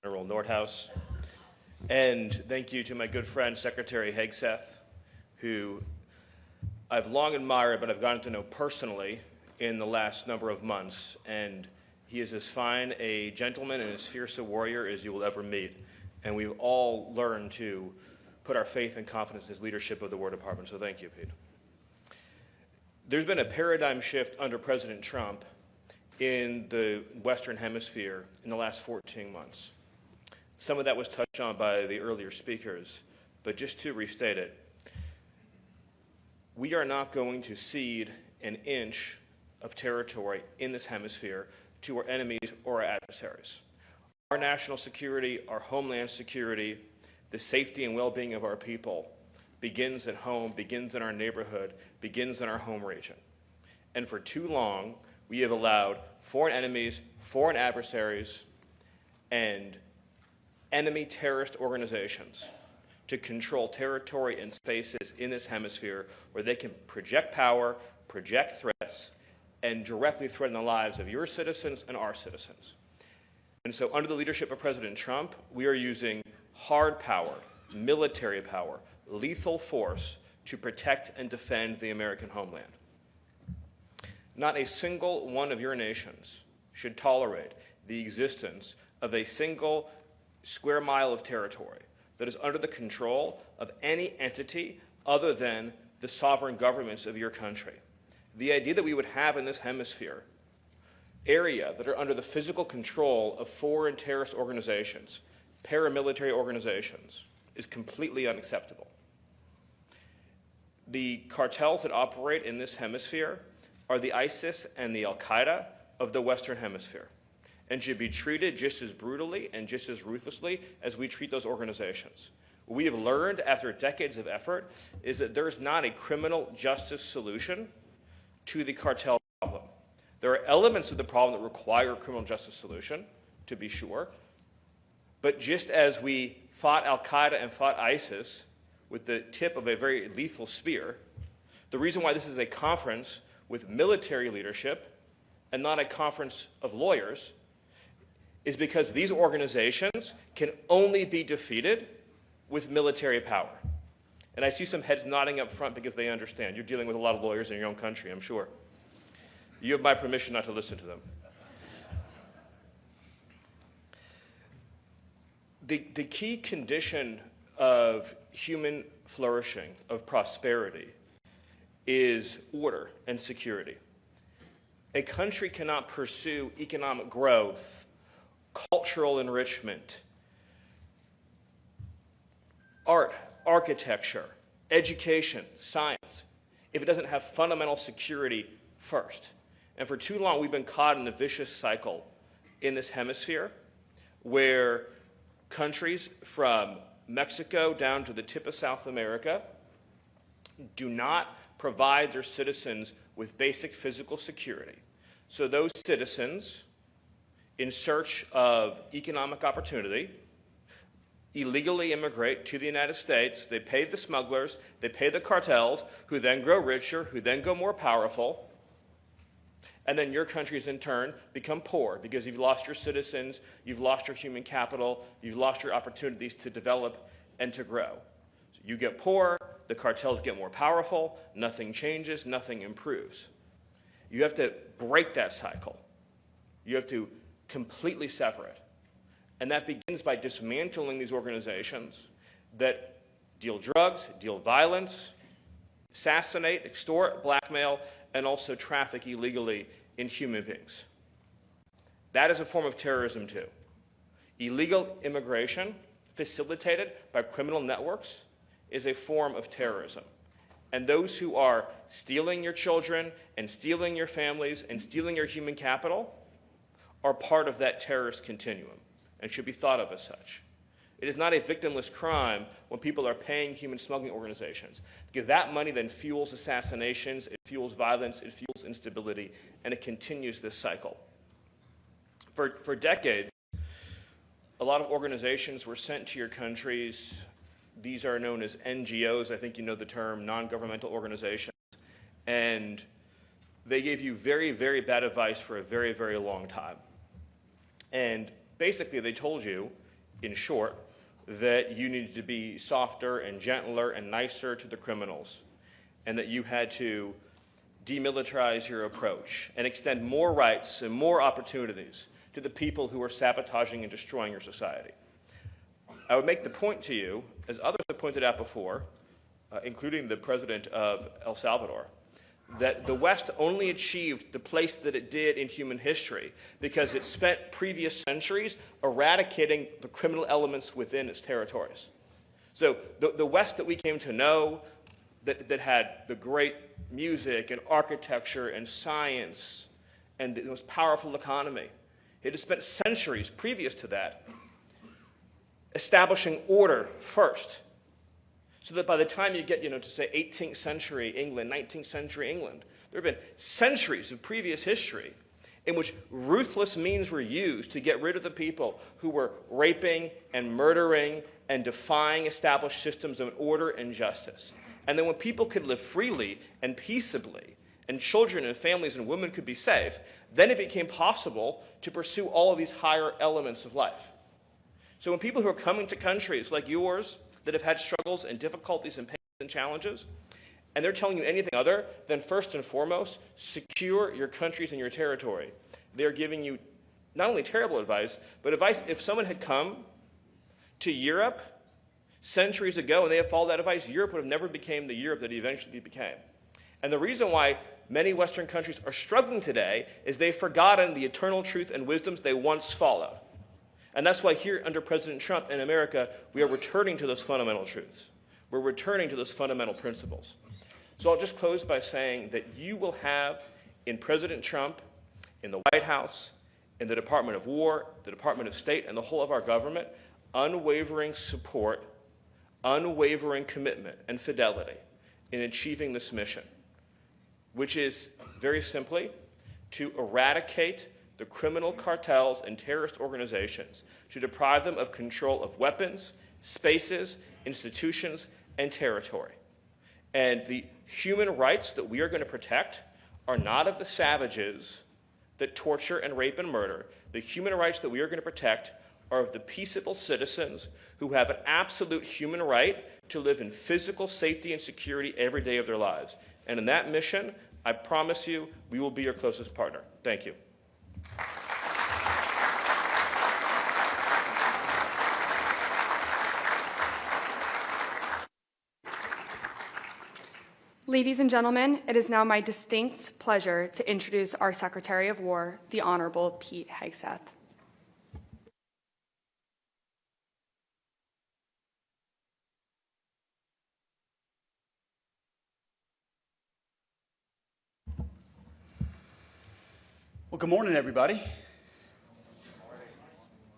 General Nordhaus. And thank you to my good friend, Secretary Hegseth, who I've long admired, but I've gotten to know personally in the last number of months. And he is as fine a gentleman and as fierce a warrior as you will ever meet. And we've all learned to put our faith and confidence in his leadership of the War Department. So thank you, Pete. There's been a paradigm shift under President Trump in the Western Hemisphere in the last 14 months. Some of that was touched on by the earlier speakers, but just to restate it, we are not going to cede an inch of territory in this hemisphere to our enemies or our adversaries. Our national security, our homeland security, the safety and well-being of our people begins at home, begins in our neighborhood, begins in our home region. And for too long, we have allowed foreign enemies, foreign adversaries, and enemy terrorist organizations to control territory and spaces in this hemisphere where they can project power, project threats, and directly threaten the lives of your citizens and our citizens. And so under the leadership of President Trump, we are using hard power, military power, lethal force to protect and defend the American homeland. Not a single one of your nations should tolerate the existence of a single square mile of territory that is under the control of any entity other than the sovereign governments of your country. The idea that we would have in this hemisphere area that are under the physical control of foreign terrorist organizations, paramilitary organizations, is completely unacceptable. The cartels that operate in this hemisphere are the ISIS and the al-Qaeda of the Western Hemisphere, and should be treated just as brutally and just as ruthlessly as we treat those organizations. What we have learned after decades of effort is that there's not a criminal justice solution to the cartel problem. There are elements of the problem that require a criminal justice solution, to be sure, but just as we fought al-Qaeda and fought ISIS with the tip of a very lethal spear, the reason why this is a conference with military leadership and not a conference of lawyers is because these organizations can only be defeated with military power. And I see some heads nodding up front because they understand. You're dealing with a lot of lawyers in your own country, I'm sure. You have my permission not to listen to them. The key condition of human flourishing, of prosperity, is order and security. A country cannot pursue economic growth, cultural enrichment, art, architecture, education, science, if it doesn't have fundamental security first. And for too long, we've been caught in a vicious cycle in this hemisphere where countries from Mexico down to the tip of South America do not provide their citizens with basic physical security. So those citizens, in search of economic opportunity, illegally immigrate to the United States. They pay the smugglers, they pay the cartels, who then grow richer, who then go more powerful, and then your countries in turn become poor because you've lost your citizens, you've lost your human capital, you've lost your opportunities to develop and to grow. So you get poor, the cartels get more powerful, nothing changes, nothing improves. You have to break that cycle. You have to completely sever it. And that begins by dismantling these organizations that deal drugs, deal violence, assassinate, extort, blackmail, and also traffic illegally in human beings. That is a form of terrorism too. Illegal immigration facilitated by criminal networks is a form of terrorism. And those who are stealing your children and stealing your families and stealing your human capital are part of that terrorist continuum and should be thought of as such. It is not a victimless crime when people are paying human smuggling organizations, because that money then fuels assassinations, it fuels violence, it fuels instability, and it continues this cycle. For decades, a lot of organizations were sent to your countries. These are known as NGOs, I think you know the term, non-governmental organizations, and they gave you very, very bad advice for a very, very long time. And basically they told you, in short, that you needed to be softer and gentler and nicer to the criminals, and that you had to demilitarize your approach and extend more rights and more opportunities to the people who are sabotaging and destroying your society. I would make the point to you, as others have pointed out before, including the president of El Salvador, that the West only achieved the place that it did in human history because it spent previous centuries eradicating the criminal elements within its territories. So the West that we came to know, that had the great music and architecture and science and the most powerful economy, it has spent centuries previous to that establishing order first, so that by the time you get, to say 18th century England, 19th century England, there have been centuries of previous history in which ruthless means were used to get rid of the people who were raping and murdering and defying established systems of order and justice. And then when people could live freely and peaceably, and children and families and women could be safe, then it became possible to pursue all of these higher elements of life. So when people who are coming to countries like yours that have had struggles and difficulties and pains and challenges, and they're telling you anything other than first and foremost, secure your countries and your territory, they're giving you not only terrible advice, but advice if someone had come to Europe centuries ago and they had followed that advice, Europe would have never become the Europe that it eventually became. And the reason why many Western countries are struggling today is they've forgotten the eternal truth and wisdoms they once followed. And that's why here under President Trump in America, we are returning to those fundamental truths. We're returning to those fundamental principles. So I'll just close by saying that you will have in President Trump, in the White House, in the Department of War, the Department of State, and the whole of our government, unwavering support, unwavering commitment, and fidelity in achieving this mission, which is very simply to eradicate the criminal cartels and terrorist organizations, to deprive them of control of weapons, spaces, institutions, and territory. And the human rights that we are going to protect are not of the savages that torture and rape and murder. The human rights that we are going to protect are of the peaceable citizens who have an absolute human right to live in physical safety and security every day of their lives. And in that mission, I promise you, we will be your closest partner. Thank you. Ladies and gentlemen, it is now my distinct pleasure to introduce our Secretary of War, the Honorable Pete Hegseth. Well, good morning, everybody.